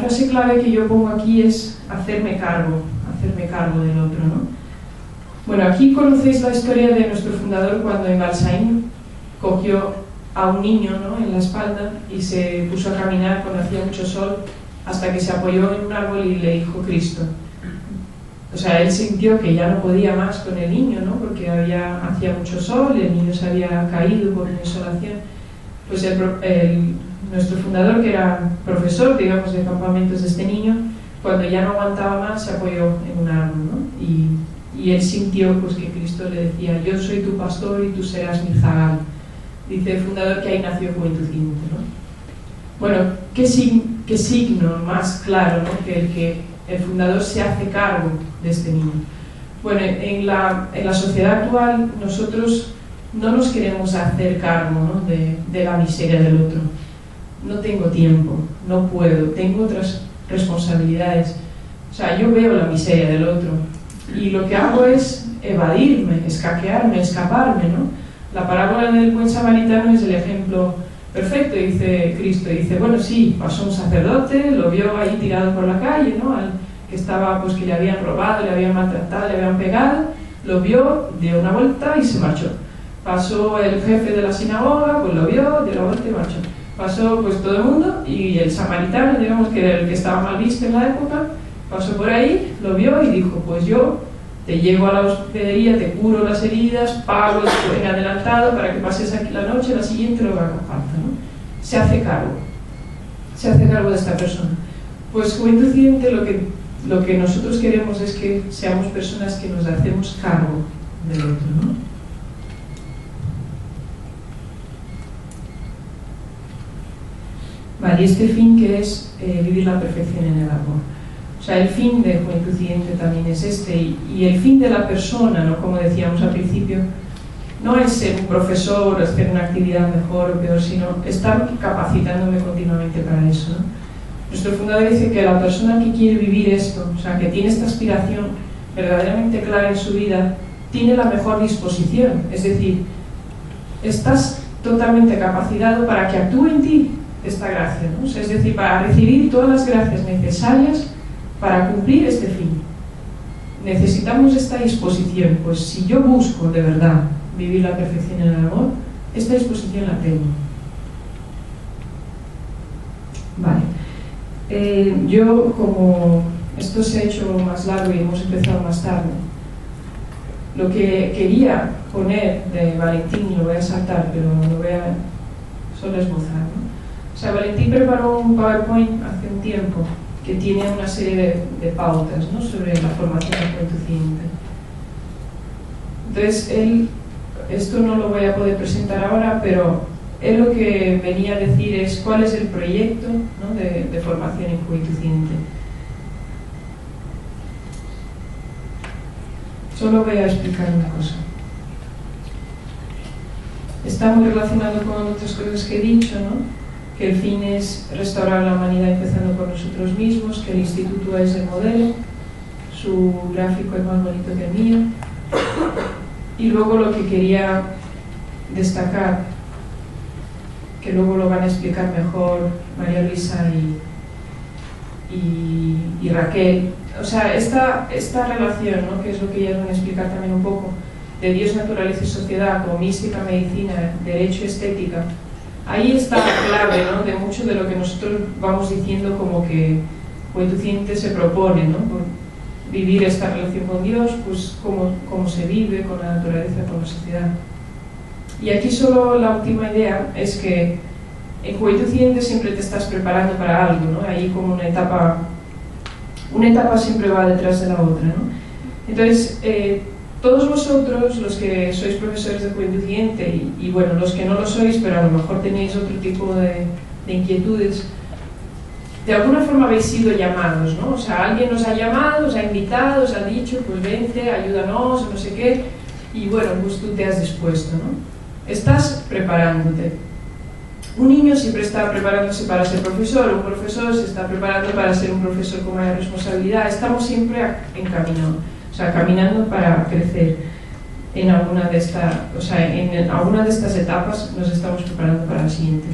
frase clave que yo pongo aquí es hacerme cargo del otro, ¿no? Bueno, aquí conocéis la historia de nuestro fundador cuando en Balsaín cogió a un niño, ¿no?, en la espalda y se puso a caminar cuando hacía mucho sol hasta que se apoyó en un árbol y le dijo Cristo. O sea, él sintió que ya no podía más con el niño, ¿no?, porque hacía mucho sol y el niño se había caído por una insolación. Pues nuestro fundador, que era profesor, digamos, de campamentos de este niño, cuando ya no aguantaba más se apoyó en un árbol, ¿no? Y él sintió pues que Cristo le decía, yo soy tu pastor y tú serás mi zagal. Dice el fundador que ahí nació Juventud Siguiente, ¿no? Bueno, ¿qué signo más claro, ¿no?, que el fundador se hace cargo de este niño? Bueno, en la sociedad actual nosotros no nos queremos hacer cargo, ¿no?, de la miseria del otro. No tengo tiempo, no puedo, tengo otras responsabilidades. O sea, yo veo la miseria del otro y lo que hago es evadirme, escaquearme, escaparme, ¿no? La parábola del buen samaritano es el ejemplo perfecto, dice Cristo. Dice, bueno, sí, pasó un sacerdote, lo vio ahí tirado por la calle, ¿no?, al que estaba, pues que le habían robado, le habían maltratado, le habían pegado, lo vio, dio una vuelta y se marchó. Pasó el jefe de la sinagoga, pues lo vio, dio la vuelta y marchó. Pasó pues todo el mundo y el samaritano, digamos que era el que estaba mal visto en la época, pasó por ahí, lo vio y dijo, pues yo te llevo a la hospedería, te curo las heridas, pago en adelantado para que pases aquí la noche, la siguiente lo que haga falta, ¿no? Se hace cargo de esta persona. Pues Juventud Siguiente lo que nosotros queremos es que seamos personas que nos hacemos cargo del otro, ¿no? Vale, y este fin que es vivir la perfección en el amor. O sea, el fin de Juventud Incidente también es este, y el fin de la persona, ¿no? Como decíamos al principio, no es ser un profesor, hacer una actividad mejor o peor, sino estar capacitándome continuamente para eso, ¿no? Nuestro fundador dice que la persona que quiere vivir esto, o sea, que tiene esta aspiración verdaderamente clara en su vida, tiene la mejor disposición, es decir, estás totalmente capacitado para que actúe en ti esta gracia, ¿no? O sea, es decir, para recibir todas las gracias necesarias para cumplir este fin. Necesitamos esta disposición, pues si yo busco de verdad vivir la perfección en el amor, esta disposición la tengo. Vale. Yo, como esto se ha hecho más largo y hemos empezado más tarde, lo que quería poner de Valentín, lo voy a saltar, pero lo voy a solo esbozar, ¿no? O sea, Valentín preparó un PowerPoint hace un tiempo que tiene una serie de pautas, ¿no?, sobre la formación de Juventud Incidente. Entonces, esto no lo voy a poder presentar ahora, pero él lo que venía a decir es cuál es el proyecto, ¿no?, de formación en Juventud Incidente. Solo voy a explicar una cosa. Está muy relacionado con otras cosas que he dicho, ¿no?, que el fin es restaurar la humanidad empezando por nosotros mismos, que el instituto es el modelo, su gráfico es más bonito que el mío, y luego lo que quería destacar, que luego lo van a explicar mejor María Luisa y Raquel, o sea, esta relación, ¿no?, que es lo que ellas van a explicar también un poco, de Dios, naturaleza y sociedad, como mística, medicina, derecho, estética. Ahí está la clave, ¿no?, de mucho de lo que nosotros vamos diciendo como que Juventud Incidente se propone, ¿no?, por vivir esta relación con Dios, pues cómo se vive con la naturaleza, con la sociedad. Y aquí solo la última idea es que en Juventud Incidente siempre te estás preparando para algo, ¿no?, ahí como una etapa siempre va detrás de la otra, ¿no? Entonces, todos vosotros, los que sois profesores de Juventud Incidente y bueno, los que no lo sois, pero a lo mejor tenéis otro tipo de inquietudes, de alguna forma habéis sido llamados, ¿no? O sea, alguien os ha llamado, os ha invitado, os ha dicho, pues vente, ayúdanos, no sé qué, y bueno, pues tú te has dispuesto, ¿no? Estás preparándote. Un niño siempre está preparándose para ser profesor, un profesor se está preparando para ser un profesor con mayor responsabilidad, estamos siempre en camino. O sea, caminando para crecer en alguna de estas etapas nos estamos preparando para la siguiente.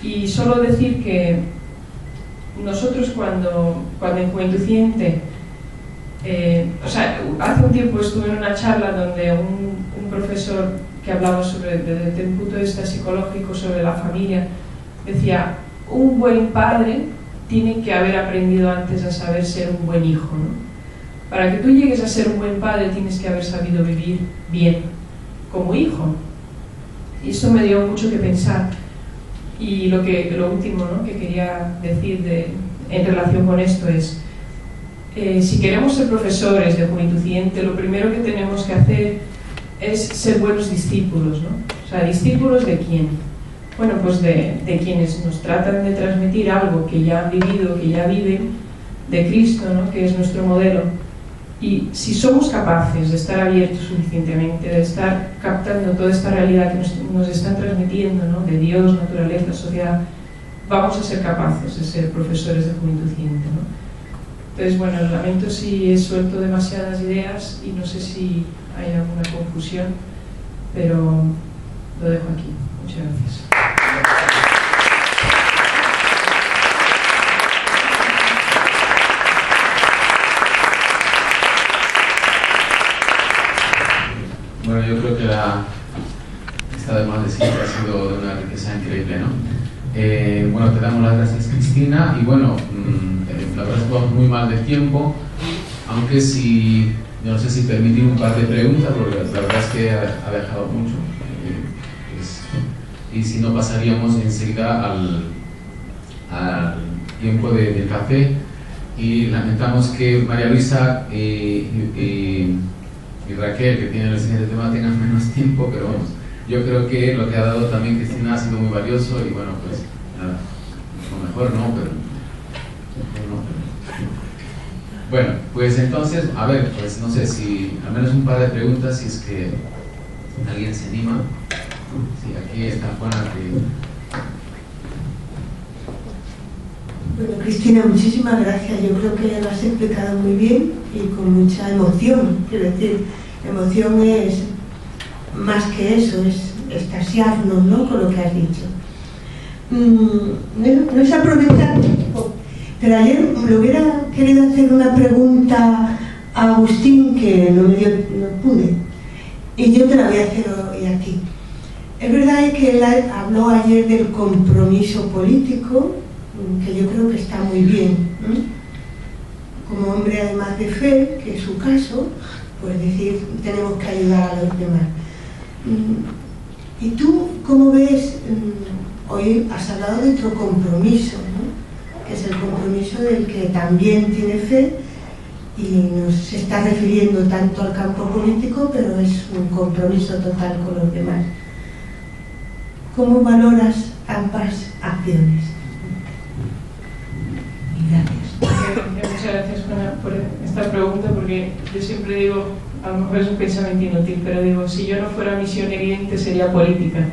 Y solo decir que nosotros cuando en Juventud Incidente, hace un tiempo estuve en una charla donde un profesor que hablaba desde un punto de vista psicológico sobre la familia, decía, un buen padre tiene que haber aprendido antes a saber ser un buen hijo, ¿no? Para que tú llegues a ser un buen padre tienes que haber sabido vivir bien como hijo. Y eso me dio mucho que pensar. Y lo último, ¿no?, que quería decir en relación con esto es, si queremos ser profesores de Juventud Incidente, lo primero que tenemos que hacer es ser buenos discípulos, ¿no? O sea, ¿discípulos de quién? Bueno, pues de quienes nos tratan de transmitir algo que ya han vivido, que ya viven, de Cristo, ¿no?, que es nuestro modelo. Y si somos capaces de estar abiertos suficientemente, de estar captando toda esta realidad que nos están transmitiendo, ¿no?, de Dios, naturaleza, sociedad, vamos a ser capaces de ser profesores de Juventud Incidente, ¿no? Entonces, bueno, lamento si he suelto demasiadas ideas y no sé si hay alguna confusión, pero lo dejo aquí. Muchas gracias. Bueno, yo creo que está de más decir que ha sido de una riqueza increíble, ¿no? Bueno, te damos las gracias, Cristina, y bueno, la verdad es que vamos muy mal de tiempo, aunque yo no sé si permitir un par de preguntas, porque la verdad es que ha dejado mucho, y si no pasaríamos enseguida al tiempo del café, y lamentamos que María Luisa y Raquel, que tienen el siguiente tema, tengan menos tiempo, pero bueno, yo creo que lo que ha dado también Cristina ha sido muy valioso y bueno, pues nada, mejor no, pero... Bueno, pues entonces, a ver, pues no sé si, al menos un par de preguntas, si es que alguien se anima. Sí, aquí está Juana. Bueno, Cristina, muchísimas gracias. Yo creo que lo has explicado muy bien y con mucha emoción. Quiero decir, emoción es más que eso, es extasiarnos, ¿no?, con lo que has dicho. No es aprovechar, pero ayer le hubiera querido hacer una pregunta a Agustín que no pude, y yo te la voy a hacer hoy aquí. Es verdad que él habló ayer del compromiso político, que yo creo que está muy bien, ¿no? Como hombre además de fe, que es su caso, pues decir, tenemos que ayudar a los demás. ¿Y tú cómo ves? Hoy has hablado de otro compromiso, ¿no?, que es el compromiso del que también tiene fe y nos está refiriendo tanto al campo político, pero es un compromiso total con los demás. ¿Cómo valoras ambas acciones? Y gracias. Muchas gracias, Juana, por esta pregunta, porque yo siempre digo, a lo mejor es un pensamiento inútil, pero digo, si yo no fuera misión evidente sería política.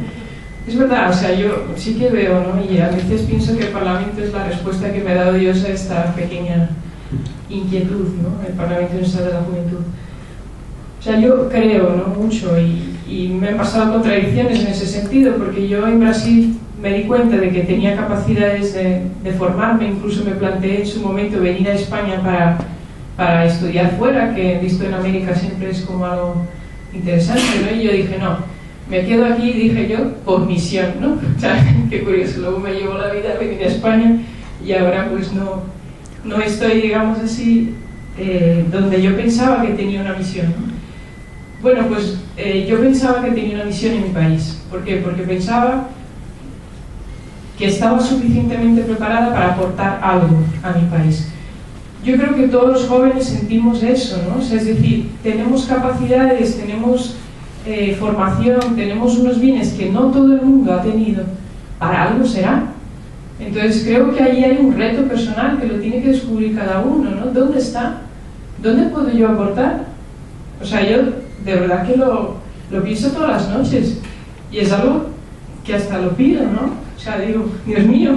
Es verdad, o sea, yo sí que veo, ¿no?, y a veces pienso que el Parlamento es la respuesta que me ha dado Dios a esta pequeña inquietud, ¿no?, el Parlamento Universal de la Juventud. O sea, yo creo, ¿no?, mucho, y me han pasado contradicciones en ese sentido, porque yo en Brasil me di cuenta de que tenía capacidades de formarme, incluso me planteé en su momento venir a España para estudiar fuera, que visto en América siempre es como algo interesante, ¿no?, y yo dije, no, me quedo aquí, dije yo, por misión, ¿no? O sea, qué curioso, luego me llevó la vida a venir a España y ahora pues no estoy, digamos así, donde yo pensaba que tenía una misión, ¿no? Bueno, pues yo pensaba que tenía una misión en mi país. ¿Por qué? Porque pensaba que estaba suficientemente preparada para aportar algo a mi país. Yo creo que todos los jóvenes sentimos eso, ¿no? O sea, es decir, tenemos capacidades, tenemos formación, tenemos unos bienes que no todo el mundo ha tenido, para algo será. Entonces creo que ahí hay un reto personal que lo tiene que descubrir cada uno, ¿no? ¿Dónde está? ¿Dónde puedo yo aportar? O sea, yo de verdad que lo pienso todas las noches y es algo que hasta lo pido, ¿no? O sea, digo, Dios mío,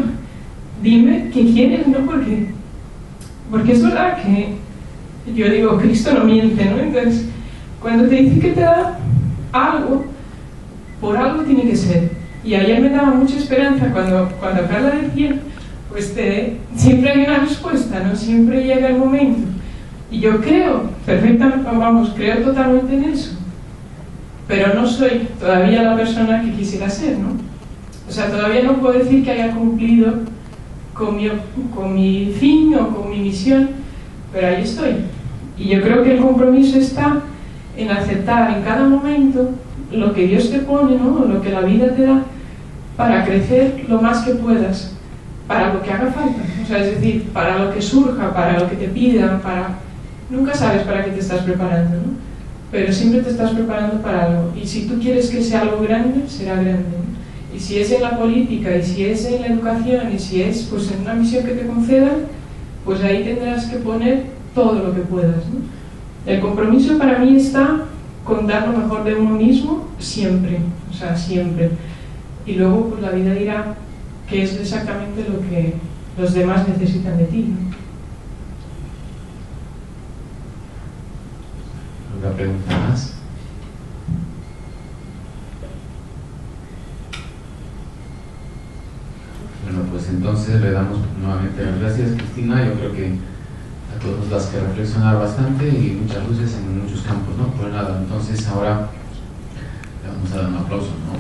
dime qué quieres, ¿no? Porque es verdad que yo digo, Cristo no miente, ¿no? Entonces, cuando te dice que te da algo, por algo tiene que ser. Y ayer me daba mucha esperanza cuando Carla decía, pues siempre hay una respuesta, ¿no? Siempre llega el momento. Y yo creo perfectamente, vamos, creo totalmente en eso. Pero no soy todavía la persona que quisiera ser, ¿no? O sea, todavía no puedo decir que haya cumplido con mi fin o con mi misión, pero ahí estoy. Y yo creo que el compromiso está en aceptar en cada momento lo que Dios te pone, ¿no?, lo que la vida te da, para crecer lo más que puedas, para lo que haga falta. O sea, es decir, para lo que surja, para lo que te pidan, nunca sabes para qué te estás preparando, ¿no? Pero siempre te estás preparando para algo. Y si tú quieres que sea algo grande, será grande, ¿no? Y si es en la política, y si es en la educación, y si es pues en una misión que te concedan, pues ahí tendrás que poner todo lo que puedas, ¿no? El compromiso para mí está con dar lo mejor de uno mismo siempre, o sea, siempre. Y luego pues la vida dirá qué es exactamente lo que los demás necesitan de ti, ¿no? ¿Alguna pregunta más? Bueno, pues entonces le damos nuevamente las gracias, Cristina. Yo creo que a todos nos das que reflexionar bastante y muchas luces en muchos campos, ¿no? Pues nada, entonces ahora le vamos a dar un aplauso, ¿no?